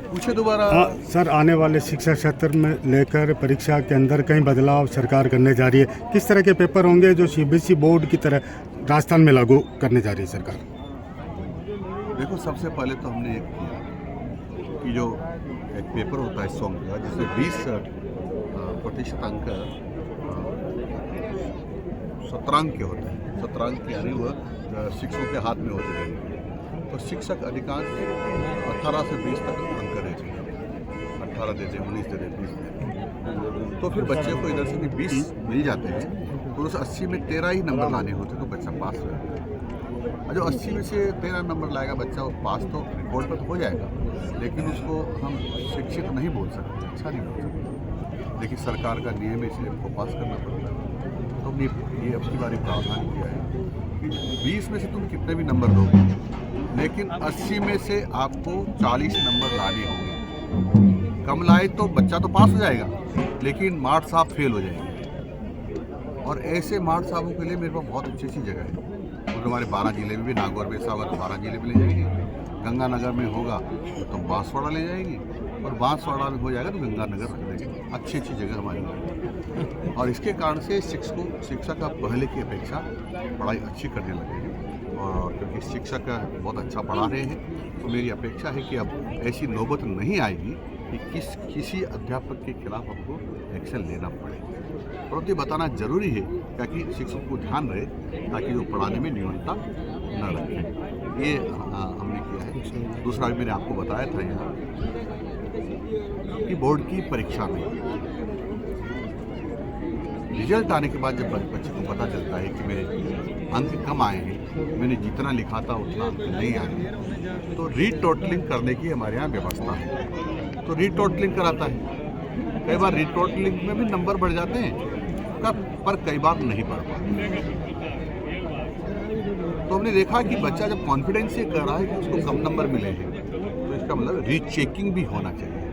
पूछे दोबारा। सर, आने वाले शिक्षा सत्र में लेकर परीक्षा के अंदर कई बदलाव सरकार करने जा रही है। किस तरह के पेपर होंगे जो सीबीएसई बोर्ड की तरह राजस्थान में लागू करने जा रही है सरकार? देखो, सबसे पहले तो हमने एक किया कि जो एक पेपर होता है सॉन्ग का, जिसमें 20% अंक सत्रांक के होते हैं। सत्रांक यानी वह शिक्षकों के हाथ में होते हैं। तो शिक्षक अधिकांश 18 से 20 तक अंक देते हैं। 18 देते हैं, 19 देते हैं, 20 देते हैं। तो फिर बच्चे को इधर से भी 20 मिल जाते हैं, तो उस 80 में 13 ही नंबर लाने होते तो बच्चा पास हो जाता है। और जो 80 में से 13 नंबर लाएगा बच्चा, वो पास तो रिपोर्ट पर तो हो जाएगा, लेकिन उसको हम शिक्षित नहीं बोल सकते, अच्छा नहीं बोल सकते। लेकिन सरकार का नियम है, इसलिए हमको पास करना पड़ता है। तो हमने ये अपनी बारी प्रावधान किया है कि 20 में से तुम कितने भी नंबर दो, लेकिन 80 में से आपको 40 नंबर लाने होंगे। कम लाए तो बच्चा तो पास हो जाएगा, लेकिन मार्क्स आप फेल हो जाएंगे। और ऐसे मार्क्स साहबों के लिए मेरे पास बहुत अच्छी अच्छी जगह है। और हमारे 12 जिले में भी, नागौर में ऐसा होगा तो 12 जिले में ले जाएंगे। गंगानगर में होगा तो बांसवाड़ा ले जाएंगे, और बांसवाड़ा में हो जाएगा तो गंगानगर रख देंगे। अच्छी अच्छी जगह हमारी है। और इसके कारण से शिक्षक अब पहले की अपेक्षा पढ़ाई अच्छी करने लगे हैं। और क्योंकि शिक्षक बहुत अच्छा पढ़ा रहे हैं, तो मेरी अपेक्षा है कि अब ऐसी नौबत नहीं आएगी कि किसी अध्यापक के खिलाफ हमको एक्शन लेना पड़े। परंतु ये बताना जरूरी है ताकि शिक्षक को ध्यान रहे, ताकि वो पढ़ाने में न्यूनता न रखें। ये हमने किया है। दूसरा भी मैंने आपको बताया था यहाँ कि बोर्ड की परीक्षा में रिजल्ट आने के बाद जब बच्चे को पता चलता है कि मेरे अंक कम आए हैं, मैंने जितना लिखा था उतना अंक नहीं आए, तो रीटोटलिंग करने की हमारे यहाँ व्यवस्था है। तो रीटोटलिंग कराता है। कई बार रीटोटलिंग में भी नंबर बढ़ जाते हैं, पर कई बार नहीं बढ़ पाते। तो हमने देखा कि बच्चा जब कॉन्फिडेंस से कर रहा है कि उसको कम नंबर मिले हैं, तो इसका मतलब रीचेकिंग भी होना चाहिए।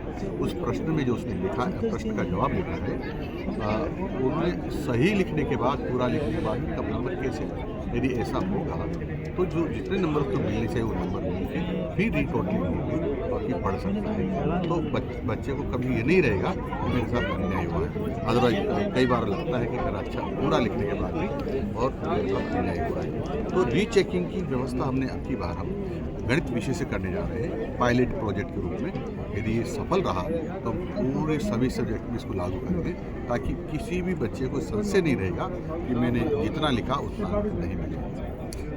उस प्रश्न में जो उसने लिखा है, प्रश्न का जवाब लिखा है, उन्होंने सही लिखने के बाद, पूरा लिखने के बाद कम नंबर कैसे, यदि ऐसा होगा तो जो जितने नंबर उसको मिलने चाहिए वो नंबर मिलके फिर रिटोटलिंग होगी और ये पढ़ सकता है। तो बच्चे को कभी ये नहीं रहेगा कि मेरे साथ अन्याय हुआ है। अदरवाइज कई बार लगता है कि मेरा अच्छा पूरा लिखने के बाद भी और मेरे साथ अन्याय हुआ है। तो रीचेकिंग की व्यवस्था हमने अब की बार हम गणित विषय से करने जा रहे हैं, पायलट प्रोजेक्ट के रूप में। यदि ये सफल रहा तो हम पूरे सभी सब्जेक्ट में इसको लागू करेंगे, ताकि किसी भी बच्चे को संशय नहीं रहेगा कि मैंने जितना लिखा उतना नहीं मिलेगा।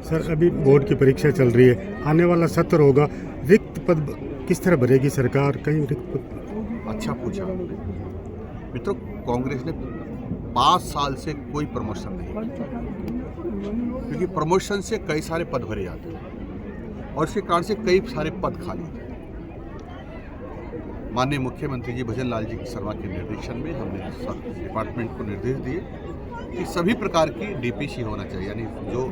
सर, अभी बोर्ड की परीक्षा चल रही है, आने वाला सत्र होगा, रिक्त पद किस तरह भरेगी सरकार? कहीं रिक्त पद? अच्छा पूछा मित्रों। कांग्रेस ने 5 साल से कोई प्रमोशन नहीं किया, क्योंकि प्रमोशन से कई सारे पद भरे जाते हैं और इसके कारण से कई सारे पद खाली थे। माननीय मुख्यमंत्री जी भजन लाल जी शर्मा के निर्देशन में हमने डिपार्टमेंट को निर्देश दिए कि सभी प्रकार की डीपीसी होना चाहिए, यानी जो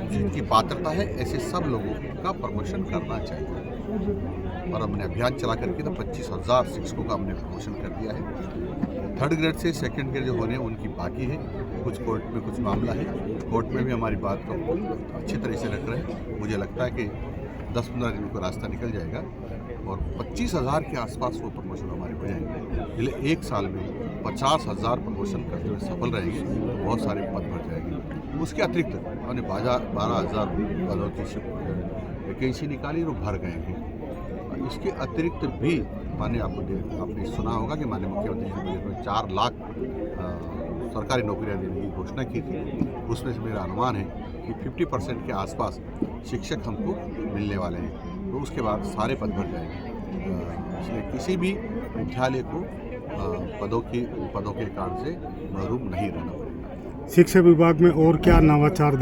जिनकी पात्रता है ऐसे सब लोगों का प्रमोशन करना चाहिए। और हमने अभियान चला करके तो 25,000 शिक्षकों का हमने प्रमोशन कर दिया है। 3rd ग्रेड से 2nd ग्रेड जो होने हैं उनकी बाकी है। कुछ कोर्ट में कुछ मामला है, कोर्ट में भी हमारी बात को अच्छी तरह से रख रहे हैं। मुझे लगता है कि 10-15 दिन का रास्ता निकल जाएगा और 25,000 के आसपास वो प्रमोशन हमारे हो जाएंगे। इसलिए 1 साल में 50,000 प्रमोशन करते हुए सफल रहेंगे, बहुत सारे पद भर जाएंगे। उसके अतिरिक्त हमने 12,000 पदों की वैकेंसी निकाली और भर गए हैं। इसके अतिरिक्त भी आपने सुना होगा कि माननीय मुख्यमंत्री जी ने बजट में 4 लाख सरकारी नौकरियां देने की घोषणा की थी। उसमें से मेरा अनुमान है कि 50% के आसपास शिक्षक हमको मिलने वाले हैं। तो उसके बाद सारे पद भर जाएंगे। इसलिए किसी भी विद्यालय को पदों के कारण से महरूम नहीं रहना पड़ेगा। शिक्षा विभाग में और क्या नवाचार